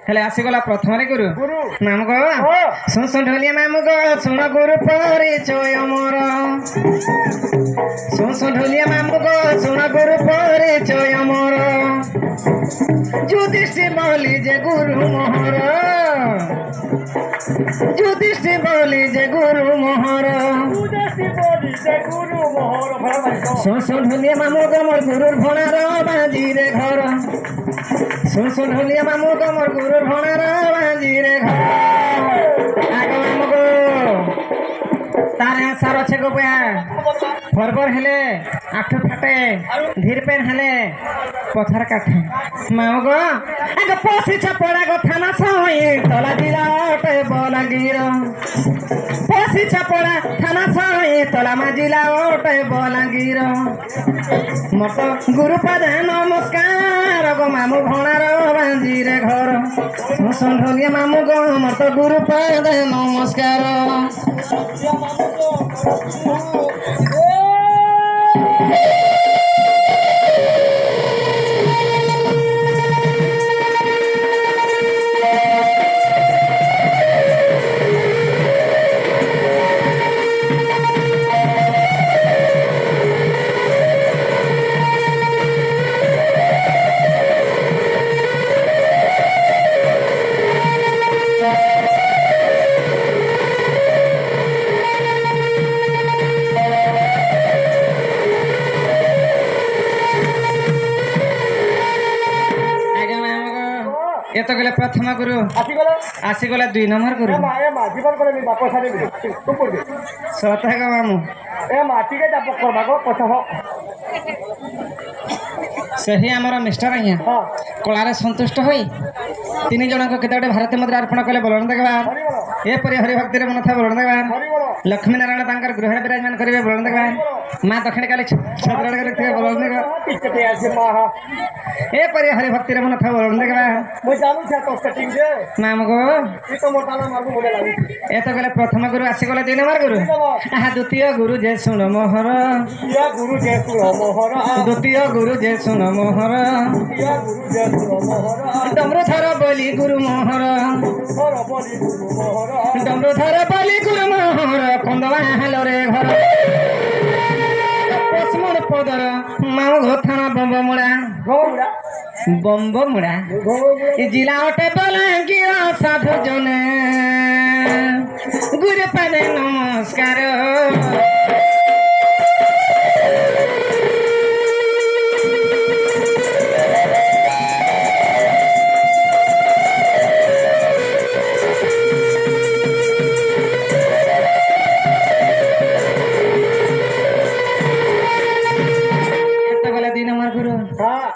हेले आसीगला प्रथम गुरु नाम गो सुन सुन ढोलिया मामू गो सुन गुरु परिचय मोर सुन सुन ढोलिया मामू गो सुन गुरु परिचय मोर युधिष्ठिर बोली जे गुरु मोहर युधिष्ठिर बोली जे गुरु मोहर सुन सुन ढोलिया मामू गो मोर गुरुर भणार बाजी रे घर सुन सुन ढोलिया मामू गो मोर गुरुर भणार बाजी रे घर आगो मामू गो तारे सारो छे गो बया फरबर हेले आठु फाटे धीर पेन हेले पथर काठे मामू गो आगो पसी छपड़ा गो थाना सई तला जिला ओटे बलांगीर पसी छपड़ा थाना सई तला माजिला ओटे बलांगीर मत गुरुपद नमस्कार गो मामू भणार बाजी रे घर सुन ढोलिया मामू गो मत गुरुपद नमस्कार ये तो गले प्रथम गुरु आसी गला 2 नंबर गुरु जीवन करे बाप सारे तुम पड़ दे सत है मामू ए माटी के जाप कर भागो पछ हो सही आमर मिस्टर आज्ञा हां कलारे संतुष्ट होई 3 जन को केते भारतीय मुद्रा अर्पण कले बलवंत देवार ए परि हरि भक्ति रे मन था बलवंत देवार लक्ष्मी नारायण तांकर गृह विराजमान करिवे बलवंत देवार मां दक्षिण काली छत्रगढ़ के रखिए बलवंत देवार किते आसे मां ए परि हरि भक्ति रे मन था बलवंत देवार मो जानू छा तो सेटिंग दे नाम गो ई तो मोटाला मागू मोले लागू ए तो गले प्रथम गुरु आसी गले 2 नंबर गुरु आहा द्वितीय गुरु जे सुन मोहर या गुरु जे सुन मोहर द्वितीय गुरु जे सुन मोहर या गुरु जे सुन मोहर डमरू थर बोली गुरु मोहर और बोली गुरु मोहर डमरू थर बोली गुरु मोहर कंदवा हेलो रे घर पसमन पदर माउ घथना बम्ब मुड़ा ई जिला ओटे बलांगीर साधु जने गुरु पद नमस्कार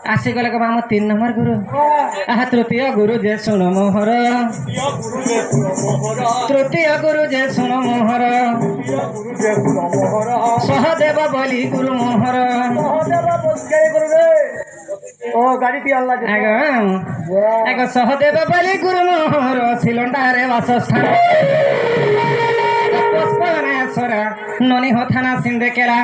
आसी गले को मामू 3 नंबर गुरु आहा तृतीय गुरु जे सुन मोहर तृतीय गुरु जे सुन मोहर सहदेव बोली गुरु मोहर ओ गाड़ी ती अल्लाह आगो सहदेव बोली गुरु मोहर सिलंडा रे वासस्थान ननी हो थाना सिंधे केला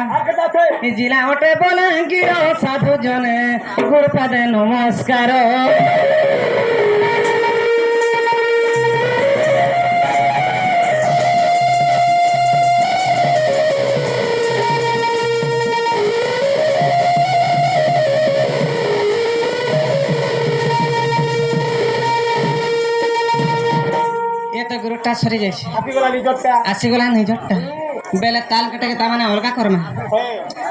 जिला ओटे बलांगीर साधु जने गुरुपद नमस्कार ये तो गुरुटा सरी जाइए आसीगला निजटा बेले ताल कटे के तामाने अलगा करमा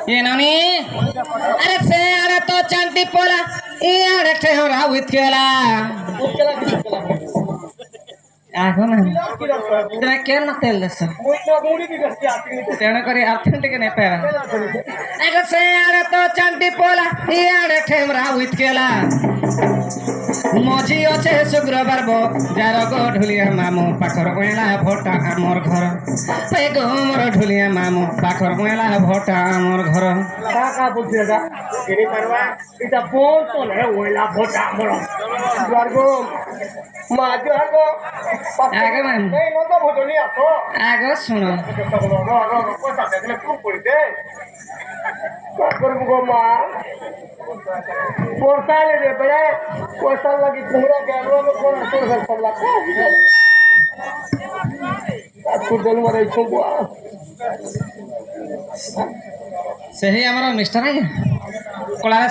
ये नानी अरे से अरे तो चंटी पोला ये अरे ठेहरा उतकेला आगो ना इतना क्या न तेल दस तेण करी अर्थेंटिक ने पे अरे से अरे तो चंटी पोला ये अरे ठेहरा उतकेला মজি অছে শুক্রবার যার গো ঢুলিয়া মামু পাখর ওয়েলা ভোটা আমার ঘর পে গো মোর ঢুলিয়া মামু পাখর ওয়েলা ভোটা আমার ঘর কাকা বলছি এটা এনে পারবা এটা ফোন তো না ওইলা ভোটা আমার জুয়ারগো মা জুয়ারগো আগে ম্যাম এই নন্দ ভোটনি আসো আগে শোনো পয়সা দেখলে খুব পড়িতে করবো গো মা পড়তালে রে বেড়ে পয়সা লাগি তোমরা গেল কোন তোর সব লাগা তারপর জল মারে ছবো ସେହି ଆମର ମିଷ୍ଟର ଆଜ୍ଞା କଳା